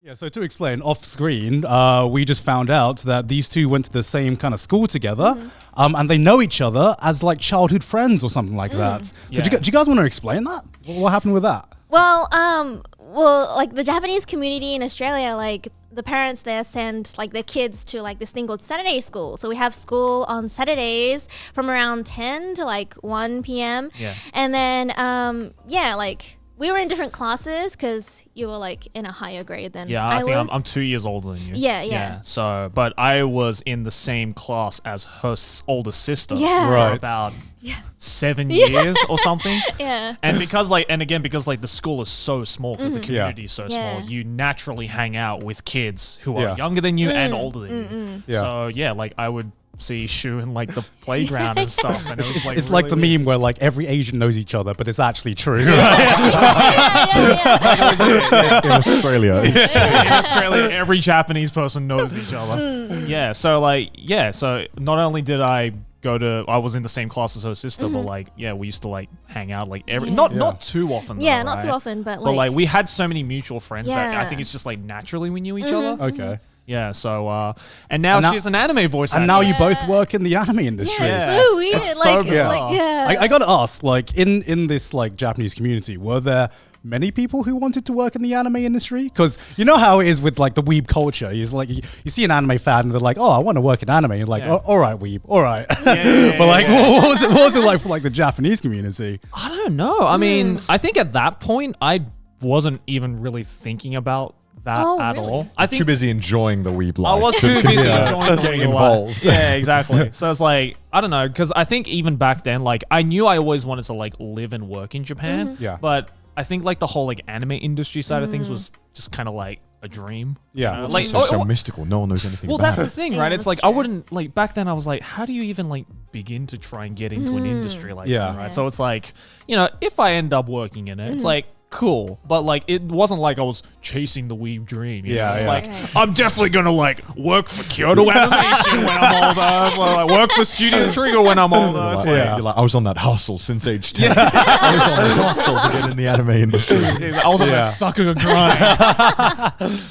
Yeah, so to explain, off screen, we just found out that these two went to the same kind of school together, and they know each other as like childhood friends or something like that. So do you guys want to explain that? What happened with that? Well, like the Japanese community in Australia, like the parents there send like their kids to like this thing called Saturday school. So we have school on Saturdays from around 10 to like 1 p.m. Yeah. And then, like we were in different classes because you were like in a higher grade than I think was. I'm 2 years older than you. Yeah. So, but I was in the same class as her older sister Yeah. for Right. about 7 years or something. Yeah. And because the school is so small, because the community is so small, Yeah. you naturally hang out with kids who are Yeah. younger than you and older than you. Yeah. So like I would see Shu in like the playground and stuff, and it was like It's like the really meme where like every Asian knows each other, but it's actually true. Yeah. In Australia. in Australia, every Japanese person knows each other. So not only did I was in the same class as her sister, but like, we used to like hang out like not too often. Yeah, though, not too right? often, but But like like we had so many mutual friends that I Yeah. think it's just like naturally we knew each other. Okay. Yeah. So and now now- she's an anime voice actor. And now you Yeah. both work in the anime industry. yeah, Yeah. it's so weird. It's so like, bizarre. I gotta ask, like in this like Japanese community, were there many people who wanted to work in the anime industry? Because you know how it is with like the weeb culture. It's like you see an anime fan and they're like, "Oh, I want to work in anime." And you're like, Yeah. "Oh, all right, weeb, all right." yeah, But like, yeah. what was it like for like the Japanese community? I don't know. I mean, I think at that point I wasn't even really thinking about that Oh, at really? all. I think Too busy enjoying the weeb life. I was too busy enjoying the getting real life. involved. Yeah, exactly. So it's like, I don't know, because I think even back then, like I knew I always wanted to like live and work in Japan. Yeah. But I think like the whole like anime industry side of things was just kind of like a dream. Yeah. You know? It's Like, So mystical. No one knows anything well, about that's the it. thing, Yeah, right? It's that's like I true. wouldn't like back then. I was like, how do you even like begin to try and get into an industry like Yeah. that, right? So it's like, if I end up working in it, it's like cool, but like it wasn't like I was chasing the weeb dream. You know? It's like I'm definitely gonna like work for Kyoto Animation when I'm older. So, like work for Studio Trigger when I'm older. It's like, You're like, I was on that hustle since age 10. I was on the hustle to get in the anime industry. I was on that sucker grind.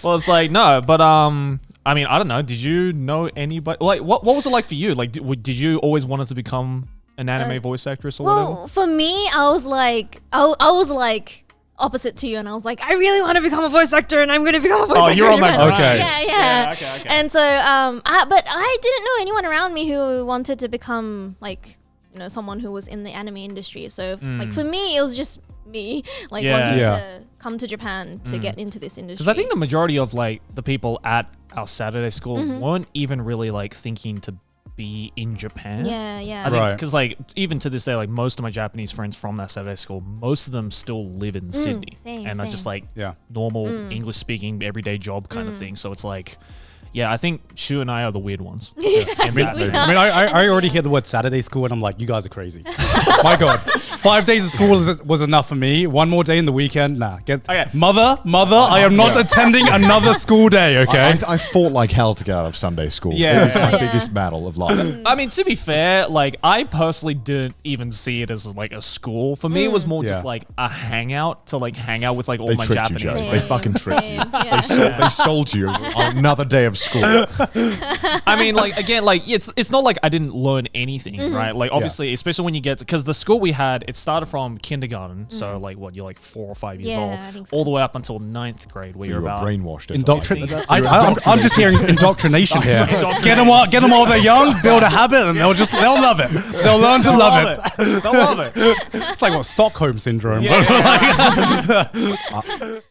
Well, it's like no, but I mean, I don't know. Did you know anybody? Like, what was it like for you? Like, did you always wanted to become an anime voice actress or whatever? well, for me, I was like, I was like opposite to you, and I was like, I really want to become a voice actor, and I'm going to become a voice actor. you're on that in Japan. grind. Okay. Yeah. Okay. And so, but I didn't know anyone around me who wanted to become like, someone who was in the anime industry. So, like for me, it was just me, like wanting to come to Japan to get into this industry. Because I think the majority of like the people at our Saturday school weren't even really like thinking to be in Japan. Yeah. I think Right. because like even to this day, like most of my Japanese friends from that Saturday school, most of them still live in Sydney, and are just like normal English speaking everyday job kind of thing. So it's like, yeah, I think Shu and I are the weird ones. I mean, I already hear the word Saturday school, and I'm like, you guys are crazy. My God, 5 days of school was enough for me. One more day in the weekend, nah. Mother, I am not attending another school day. Okay. I fought like hell to get out of Sunday school. Yeah. It was my Yeah. biggest battle of life. I mean, to be fair, like I personally didn't even see it as like a school. For me, it was more just like a hangout to like hang out with like all They my tricked you, Japanese Joe. friends. They fucking tricked you. Yeah. They sold you on another day of school. I mean, like again, like it's not like I didn't learn anything, right? Like obviously, especially when you get because the school we had, it started from kindergarten, so like what you're like 4 or 5 years Yeah, old, I think so. all the way up until 9th grade, where You you're were about brainwashed. I'm just hearing indoctrination here. Get them while they're young, build a habit, and they'll love it. They'll learn to love it. They'll love it. It's like what Stockholm syndrome. Yeah.